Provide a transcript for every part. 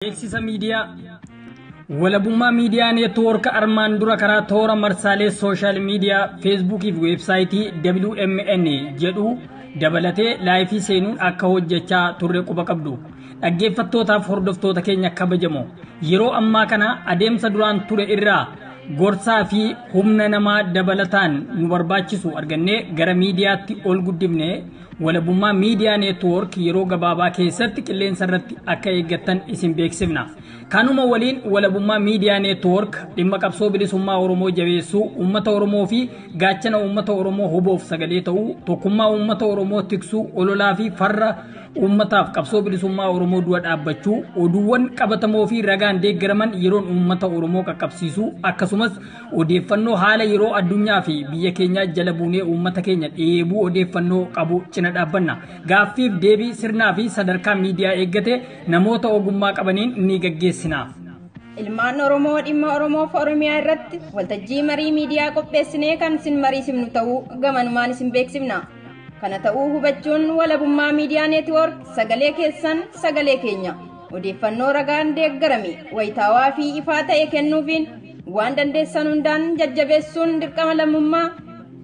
Beeksisa miidiyaa walabummaa miidiyaa neetwoork armaan dura karaa toora marsaalee sooshaal miidiyaa feesbuukii fi weebsaayitii WMN jedhu dabalatee laayifii seenuun akka hojjechaa turre quba qabdu. Dhaggeeffattootaaf hordoftoota keenya kabajamoo yeroo ammaa kana adeemsa duraan ture irraa gorsaa fi humna namaa dabalataan nu barbaachisu argannee gara miidiyaatti ol guddifne walabummaa miidiyaa neetwoork yeroo gabaabaa keessatti qilleensa irratti akka eeggattan isin beeksifna. Kanuma waliin walabummaa miidiyaa neetwoork dhimma qabsoo bilisummaa Oromoo jabeessuu uummata Oromoo fi gaachana uummata Oromoo huboof sagalee ta'uu tokkummaa uummata Oromoo tiksuu ololaa fi farra uummataaf qabsoo bilisummaa Oromoo dura dhaabbachuu oduuwwan qabatamoo fi ragaan deeggaraman yeroon uummata Oromoo qaqqabsiisuu akkasumas odeeffannoo haala yeroo addunyaa fi biyya keenya jala buunee uummata keenya dheebuu odeeffannoo qabu cina dhaabbanna. Gaaffiif deebii sirnaa fi sadarkaa miidiyaa eeggate namoota ogummaa qabaniin ni gaggeessina. Ilmaan Oromoo dhimma Oromoof Oromiyaa irratti waltajjii marii miidiyaa qopheessinee kan isin mariisifnu ta'uu gamanumaan isin beeksifna. Kana ta'uu hubachuun walabummaa miidiyaa neetwoork sagalee keessan sagalee keenya odeeffannoo ragaan deeggarame wayitaawaa fi ifaa ta'e kennuufiin waan dandeessan hundaan jajjabeessuun dirqama lammummaa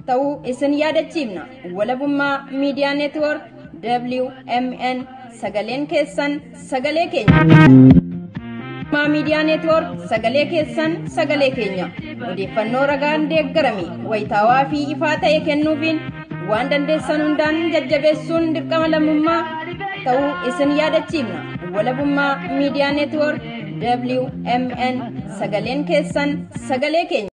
ta'uu isin yaadachiifna. Walabummaa miidiyaa neetwoork WMN sagaleen keessan sagalee keenya. Miidiyaa neetwoork sagalee keessan sagalee keenya odeeffannoo ragaan deeggarame wayitaawaa fi ifaa ta'e kennuufiin waan dandeessan hundaan jajjabeessuun dirqama lammummaa ta'uu isin yaadachiifna. Walabummaa miidiyaa neetwoork WMN sagaleen keessan sagalee keenya.